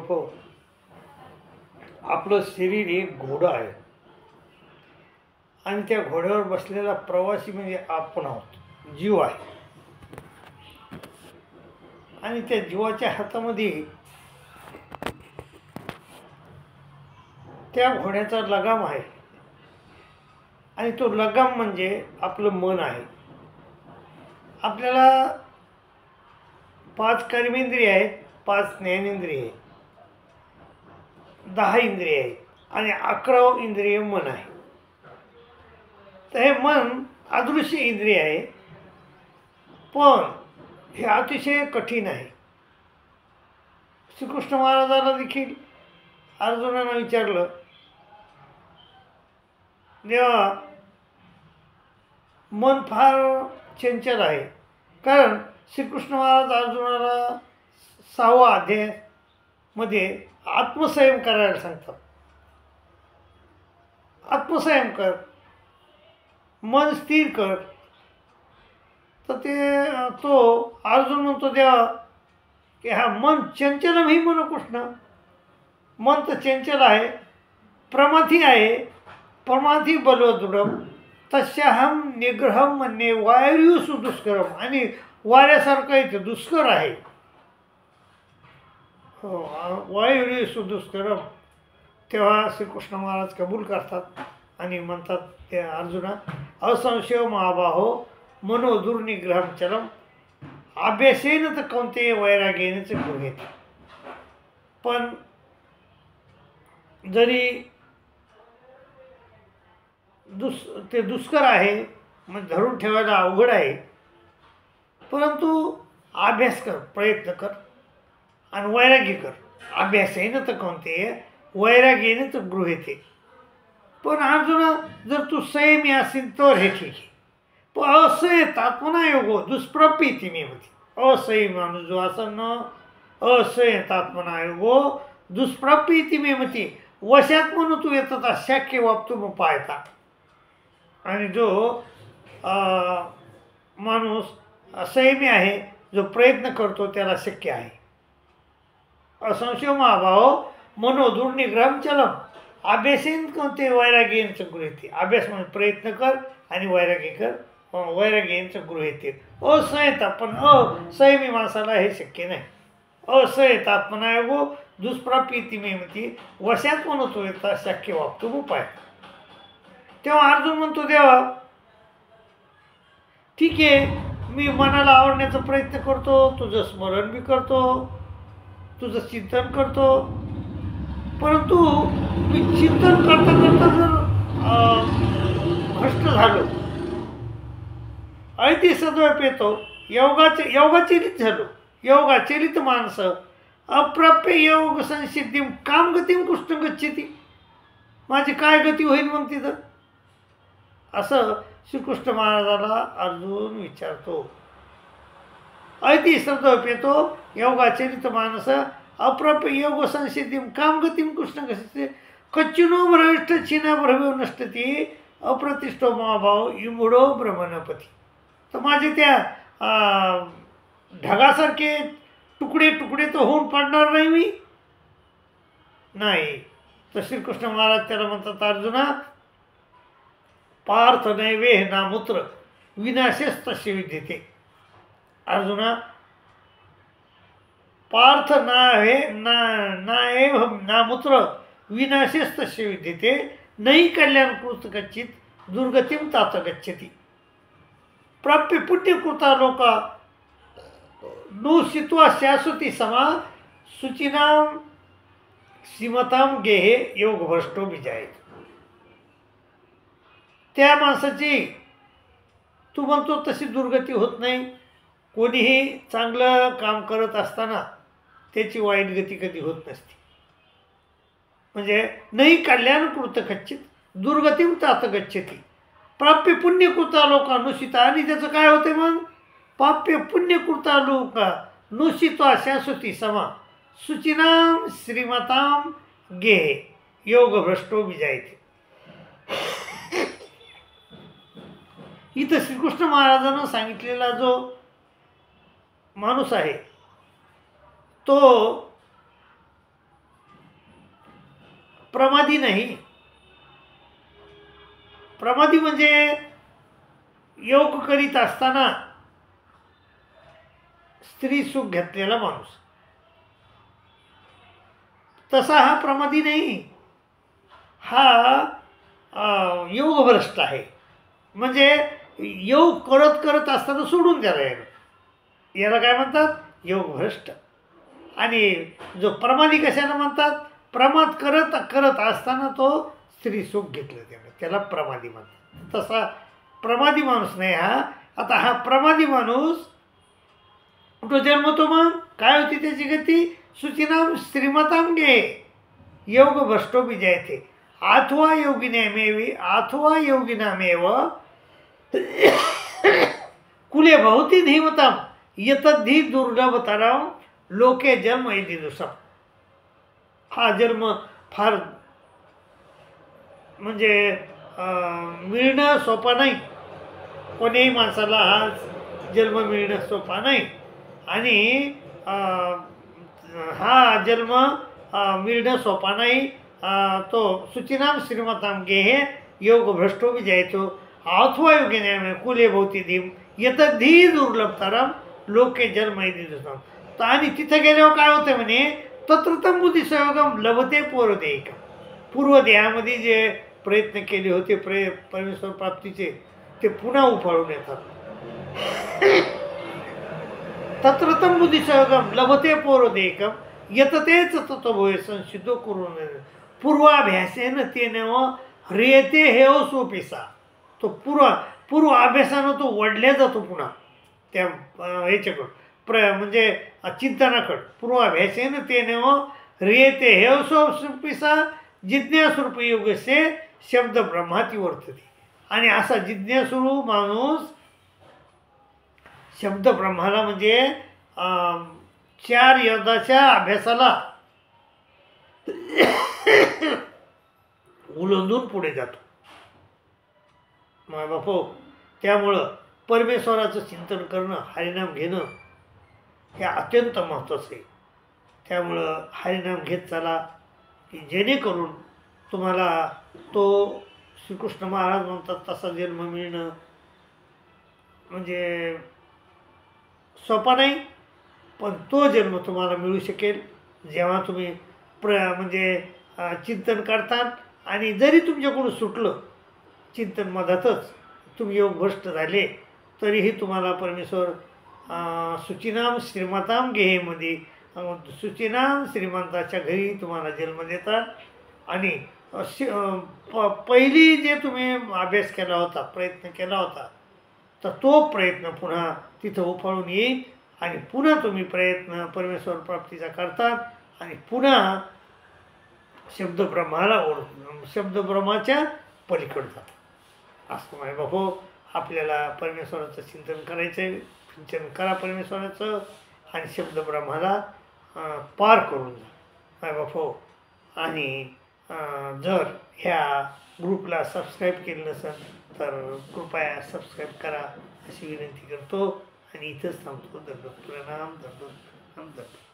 हो, आपलं शरीर एक घोडं आहे आणि त्या घोड्यावर बसलेला प्रवासी म्हणजे आपण आहोत, जीव आहे. आणि त्या जीवाच्या हातामध्ये त्या घोड्याचा लगाम आहे आणि तो लगाम म्हणजे आपलं मन आहे. आपल्याला 5 कर्मेंद्रिय आहेत, 5 ज्ञानेंद्रिय आहेत, 10 इंद्रिय आहेत आणि 11 इंद्रिय मन आहे. तर हे मन अदृश्य इंद्रिय आहे, पण हे अतिशय कठीण आहे. श्रीकृष्ण महाराजाला देखील अर्जुनानं विचारलं, देवा मन फार चंचल आहे. कारण श्रीकृष्ण महाराज अर्जुनाला 6व्या अध्यायामध्ये आत्मसंयम करायला सांगतात. आत्मसंयम कर, मन स्थिर कर. तर तो अर्जुन म्हणतो, देवा की हा मन चंचलम ही मन कृष्ण, मन तर चंचल आहे, प्रमाथी आहे. प्रमाथी बलवदृढम तस्याहम निग्रहम म्हणणे वायुसु दुष्करम, आणि वाऱ्यासारखं इथे दुष्कर आहे. वायुसु दुष्करम. तेव्हा श्रीकृष्ण महाराज कबूल करतात आणि म्हणतात ते अर्जुना, असंशय महाबाहो मनो दुर्निग्रहम चलम अभ्यासेन तर कोणते वैराग्यानेच गृहीत. पण जरी ते दुष्कर आहे, मग धरून ठेवायला अवघड आहे, परंतु अभ्यास कर, प्रयत्न कर आणि वैराग्य कर. अभ्यासेन तर कोणते वैराग्यानेच गृहीते. पण अर्जुना, जर तू संयमी असेल तर हे ठीक आहे, पण असंयत आत्मनायोगो दुष्प्रप्ती मी होती. असंयमी माणूस जो असन असंयत आत्मनायोगो दुष्प्रप्ती मी होती. वशात म्हणून तू येतात अशक्य वापतो मग पाहता. आणि जो माणूस असंयमी आहे, जो प्रयत्न करतो, त्याला शक्य आहे. असंशय महाभाव मनो दुर्निग्रहम चलम अभ्यासेन कोणते वैराग्यांचं गृहीते. अभ्यास म्हणजे प्रयत्न कर आणि वैराग्य कर, वैराग्यांचं गृहीते. असंयत, पण असंयमी माणसाला हे शक्य नाही. असंयत आत्मनायोगो दुष्प्राप्ती मेमती वशात म्हणतो येता शक्य वापतो उपाय. तेव्हा अर्जुन म्हणतो, देवा ठीक आहे, मी मनाला आवडण्याचा प्रयत्न करतो, तुझं स्मरण बी करतो, तुझं चिंतन करतो, परंतु मी चिंतन करता करता जर भ्रष्ट झालो, ऐती सद्वय पेतो, योगाचलित झालो, योगाचलित माणसं अप्राप्य योग संसिद्धीम कामगतीम कृष्ण गच्छती. माझी काय गती होईल मग तिथं? असं श्रीकृष्ण महाराजाला अर्जुन विचारतो. ऐती सद्वय पेतो योगाचलित माणस अप्राप्य योग संसिद्धीम कामगतीम कृष्ण गच्छती. कच्चिनो भ्रष्ट छिना भ्रमो नष्टती अप्रतिष्ठो महाभाव इमुडो ब्रह्मणपती. तर माझे त्या ढगासारखे तुकडे तुकडे तर होऊन पडणार नाही मी नाही. तर श्रीकृष्ण महाराज त्याला म्हणतात, अर्जुना पार्थ नैवेह नामूत्र विनाशेस तसे विद्यते. अर्जुना, पार्थ नाएव नामूत्र विनाशेस तसे विद्यते नहि कल्याणकृत गच्छित दुर्गतीम तात गच्छति. प्राप्य पुण्यकृता लोका नुसित्वा शाश्वती समा शुचिनाम सीमताम गेहे योग भ्रष्टो विजायत. त्या माणसाची तू म्हणतो तशी दुर्गती होत नाही. कोणीही चांगलं काम करत असताना त्याची वाईट गती कधी होत नसते. म्हणजे नाही कल्याणकृत गच्छित दुर्गतीम तात गच्छति. प्राप्य पुण्यकृता लोका नुसिता. आणि त्याचं काय होते मग? प्राप्य पुण्यकृता लोका नुसित्वा शाश्वती समा शुचिनाम श्रीमताम गेहे योग भ्रष्टो विजायते. इथं श्रीकृष्ण महाराजांना सांगितलेला जो माणूस आहे तो प्रमादी नाही. प्रमादी म्हणजे योग करीत असताना स्त्री सुख घेतलेला माणूस, तसा हा प्रमादी नाही. हा योगभ्रष्ट आहे. म्हणजे योग करत करत असताना सोडून द्यायला याला काय म्हणतात? योगभ्रष्ट. आणि जो प्रमादी कशाला म्हणतात? प्रमाद करत करत असताना तो स्त्री सुख घेतलं त्याला प्रमादी म्हणतात. तसा प्रमादी माणूस नाही हा. आता हा प्रमादी माणूस तो जन्मतो, मग काय होती त्याची गती? शुचिनाम श्रीमताम घे योग भ्रष्टो विजयते अथवा योगिनामेव कुले भवती धीमताम यतद्धि दुर्लभतराम लोके जन्म यदिदुसम. हा जन्म फार म्हणजे मिळणं सोपं नाही. कोणीही माणसाला हा जन्म मिळणं सोपा नाही. आणि हा जन्म मिळणं सोपा नाही. तो शुचिनाम श्रीमताम गेहे योग भ्रष्टो विजयतो अथवा योगिने कुले भोवती धीम यतधी दुर्लभतरम लोके जन्म यदिदुसम. तर आणि तिथं गेल्यावर काय होतं म्हणे? तत्रतम बुद्धी सहयोगम लभते पूर्वदेहिकम. पूर्वदेहामध्ये जे प्रयत्न केले होते परमेश्वर प्राप्तीचे ते पुन्हा उफाळून येतात. तत्रतम बुद्धी सहयोगम लभते पूर्वदेहिकम यततेच तत्वभूय संसिद्धो करून पूर्वाभ्यासेन तेन ह्रियते हेव सोपिसा. तो पूर्व अभ्यासानं तो वडल्या जातो पुन्हा त्या ह्याच्याकडं म्हणजे चिंतनाकडं. पूर्वाभ्यासेन तेन ह्रियते हेव सोपिसा जिज्ञासूरूपयोगसे शब्द ब्रह्माती वर्तते. आणि असा जिज्ञासू माणूस शब्द ब्रह्माला म्हणजे 4 यदाच्या अभ्यासाला उलंदून पुढे जातो. माय बापो, त्यामुळं परमेश्वराचं चिंतन करणं, हरिनाम घेणं हे अत्यंत महत्त्वाचं आहे. त्यामुळं हरिनाम घेत चला की जेणेकरून तुम्हाला तो श्रीकृष्ण महाराज म्हणतात तसा जन्म मिळणं म्हणजे सोपा नाही. पण तो जन्म तुम्हाला मिळू शकेल जेव्हा तुम्ही म्हणजे चिंतन करतात. आणि जरी तुमच्याकडून सुटलं चिंतन मधातच तुम्ही योगभ्रष्ट झाले तरीही तुम्हाला परमेश्वर शुचिनाम श्रीमताम गेहेमध्ये शुचिनाम श्रीमंताच्या घरी तुम्हाला जन्म देतात. आणि पहिली जे तुम्ही अभ्यास केला होता, प्रयत्न केला होता, तर तो प्रयत्न पुन्हा तिथं उफाळून येईल. आणि पुन्हा तुम्ही प्रयत्न परमेश्वर प्राप्तीचा करतात आणि पुन्हा शब्दब्रह्माला शब्दब्रह्माच्या पलीकडे जातात. असं माय बापो, आपल्याला परमेश्वराचं चिंतन करायचं आहे. चिंतन करा परमेश्वराचं आणि शब्दब्रह्माला पार करून जा माय बापो. आणि जर ह्या ग्रुपला सबस्क्राईब केलं नसेल तर कृपया सबस्क्राईब करा अशी विनंती करतो. आणि इथंच थांबतो. दंडवत प्रणाम. दंडवत प्रणाम. दंडवत.